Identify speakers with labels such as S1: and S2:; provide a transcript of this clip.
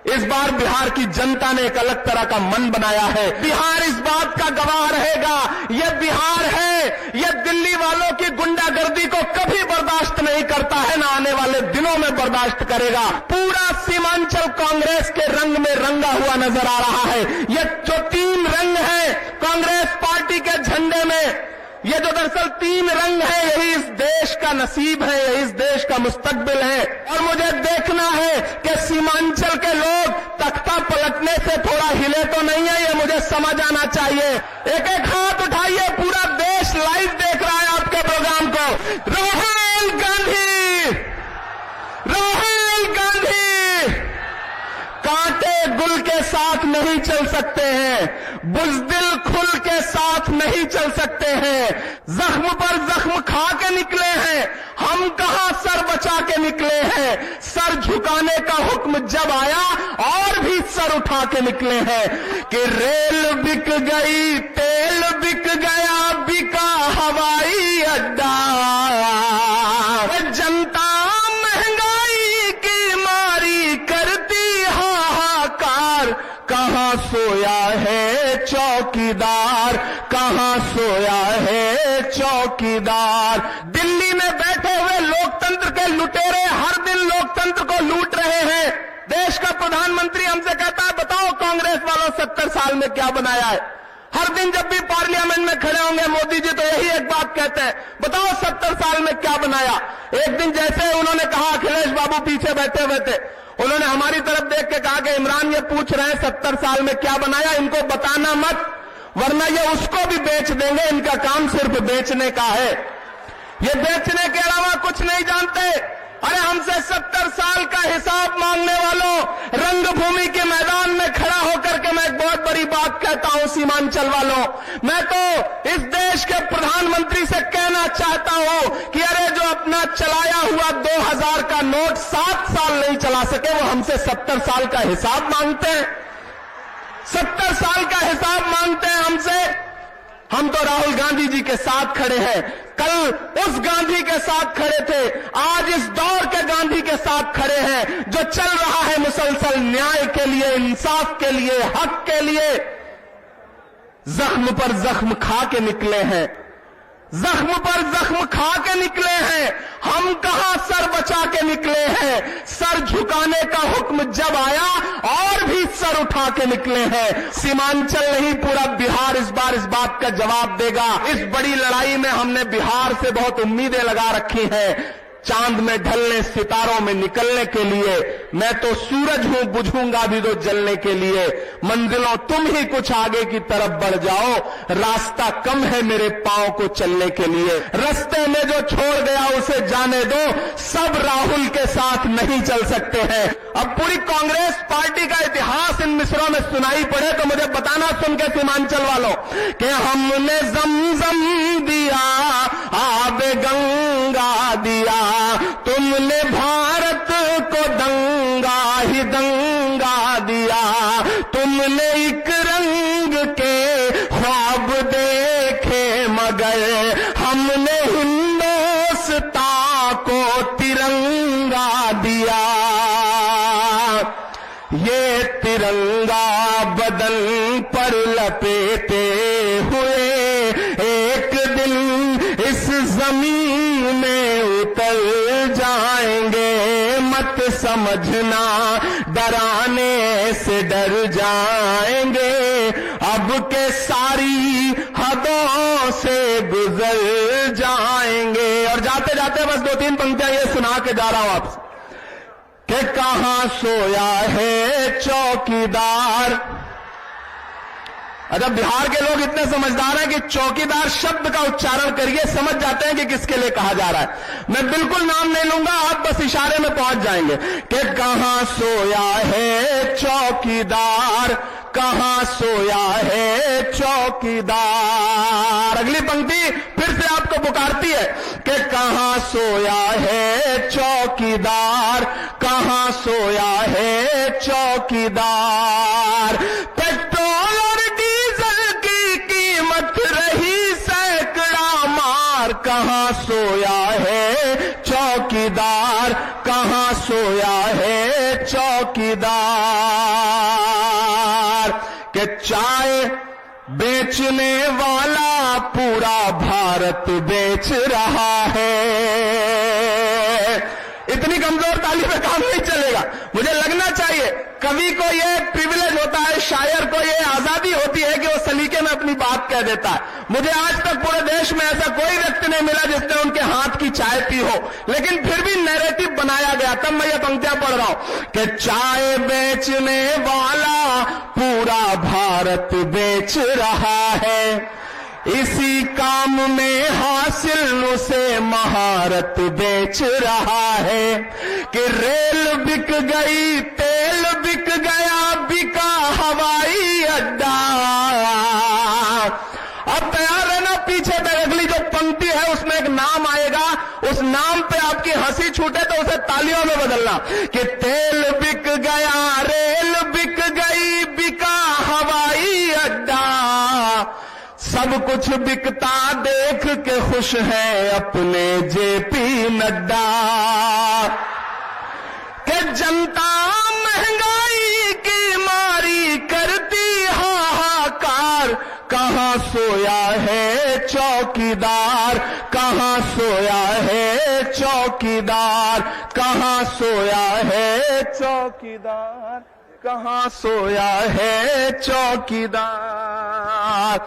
S1: इस बार बिहार की जनता ने एक अलग तरह का मन बनाया है। बिहार इस बात का गवाह रहेगा, यह बिहार है, यह दिल्ली वालों की गुंडागर्दी को कभी बर्दाश्त नहीं करता है, ना आने वाले दिनों में बर्दाश्त करेगा। पूरा सीमांचल कांग्रेस के रंग में रंगा हुआ नजर आ रहा है। ये जो 3 रंग है कांग्रेस पार्टी के झंडे में, ये जो दरअसल 3 रंग है, यही इस देश का नसीब है, यही इस देश का मुस्तकबिल है। और मुझे देखना है कि सीमांचल के लोग तख्ता पलटने से थोड़ा हिले तो नहीं है, ये मुझे समझ आना चाहिए। एक एक हाथ उठाइए, पूरा देश लाइव देख रहा है आपके प्रोग्राम को। राहुल गांधी, राहुल गांधी कांटे गुल के साथ नहीं चल सकते हैं, बुज़दिल खुल के साथ नहीं चल सकते हैं। जख्म पर जख्म खा के निकले हैं, हम कहां सर बचा के निकले हैं। सर झुकाने का हुक्म जब आया और भी सर उठा के निकले हैं कि रेल बिक गई, तेल बिक गया, बिका हवाई अड्डा। जनता महंगाई की मारी करती हाहाकार, कहां सोया है चौकीदार, कहां सोया है चौकीदार। दिल्ली में बैठे हुए लोकतंत्र के लुटेरे हर दिन लोकतंत्र को लूट रहे हैं। देश का प्रधानमंत्री हमसे कहता है बताओ कांग्रेस वालों 70 साल में क्या बनाया है। हर दिन जब भी पार्लियामेंट में खड़े होंगे मोदी जी तो यही एक बात कहते हैं, बताओ 70 साल में क्या बनाया। एक दिन जैसे उन्होंने कहा, अखिलेश बाबू पीछे बैठे हुए थे, उन्होंने हमारी तरफ देख के कहा कि इमरान ये पूछ रहे हैं 70 साल में क्या बनाया, इनको बताना मत वरना ये उसको भी बेच देंगे। इनका काम सिर्फ बेचने का है, ये बेचने के अलावा कुछ नहीं जानते। अरे हमसे 70 साल का हिसाब मांगने वालों, रंगभूमि के मैदान में खड़ा होकर के मैं एक बहुत बड़ी बात कहता हूं सीमांचल वालों, मैं तो इस देश के प्रधानमंत्री से कहना चाहता हूं कि अरे जो अपना चलाया हुआ 2000 का नोट 7 साल नहीं चला सके, वो हमसे 70 साल का हिसाब मांगते हैं, 70 साल का हिसाब मांगते हैं हमसे। हम तो राहुल गांधी जी के साथ खड़े हैं, कल उस गांधी के साथ खड़े थे, आज इस दौर के गांधी के साथ खड़े हैं जो चल रहा है मुसलसल न्याय के लिए, इंसाफ के लिए, हक के लिए। जख्म पर जख्म खा के निकले हैं, जख्म पर जख्म खा के निकले हैं, हम कहां सर बचा के निकले हैं। सर झुकाने का हुक्म जब आया और भी सर उठा के निकले हैं। सीमांचल नहीं पूरा बिहार इस बार इस बात का जवाब देगा। इस बड़ी लड़ाई में हमने बिहार से बहुत उम्मीदें लगा रखी हैं। चांद में ढलने, सितारों में निकलने के लिए मैं तो सूरज हूं, बुझूंगा भी तो जलने के लिए। मंजिलों तुम ही कुछ आगे की तरफ बढ़ जाओ, रास्ता कम है मेरे पांव को चलने के लिए। रास्ते में जो छोड़ गया उसे जाने दो, सब राहुल के साथ नहीं चल सकते हैं। अब पूरी कांग्रेस पार्टी का इतिहास इन मिसरों में सुनाई पड़े तो मुझे बताना सुन के सीमांचल वालों कि हमने जमजम दिया, आबे गंगा दिया, तुमने भारत को दंगा ही दंगा दिया। तुमने एक रंग के ख्वाब देखे मगर हमने हिंदुस्तान को तिरंगा दिया। ये तिरंगा बदन पर लपेटे हुए एक दिन इस जमीन में उतर जाएंगे। मत समझना डराने से डर जाएंगे, अब के सारी हदों से गुजर जाएंगे। और जाते जाते बस 2-3 पंक्तियां ये सुना के जा रहा हूं आपसे कि कहां सोया है चौकीदार। अच्छा, बिहार के लोग इतने समझदार हैं कि चौकीदार शब्द का उच्चारण करिए समझ जाते हैं कि किसके लिए कहा जा रहा है। मैं बिल्कुल नाम नहीं लूंगा, आप बस इशारे में पहुंच जाएंगे कि कहां सोया है चौकीदार, कहां सोया है चौकीदार। अगली पंक्ति फिर से आपको पुकारती है कि कहां सोया है चौकीदार, कहां सोया है चौकीदार। पेट्रोल और डीजल की कीमत रही सैकड़ा मार, कहां सोया है चौकीदार, कहां सोया है चौकीदार। कि चाय बेचने वाला पूरा भारत बेच रहा है। इतनी कमजोर ताली पे काम नहीं चलेगा। मुझे लगना चाहिए कवि को ये प्रिविलेज होता है, शायर को ये आजादी होती है कि वो सलीके में अपनी बात कह देता है। मुझे आज तक पूरे देश में ऐसा कोई व्यक्ति नहीं मिला जिसने उनके हाथ की चाय पी हो, लेकिन फिर भी नैरेटिव बनाया गया। तब मैं ये पंक्तियां पढ़ रहा हूं कि चाय बेचने वाला पूरा भारत बेच रहा है, इसी काम में हासिल उसे महारत बेच रहा है। कि रेल बिक गई, तेल बिक गया, बिका हवाई अड्डा। अब तैयार है ना, पीछे तक अगली जो पंक्ति है उसमें एक नाम आएगा, उस नाम पे आपकी हंसी छूटे तो उसे तालियों में बदलना। कि तेल बिक गया, रेल बिक गई, बिका हवाई अड्डा, सब कुछ बिकता देख के खुश है अपने जेपी नड्डा। कि जनता महंगाई की मारी करती हाहाकार, कहां सोया है चौकीदार, कहां सोया है चौकीदार, कहां सोया है चौकीदार, कहां सोया है चौकीदार।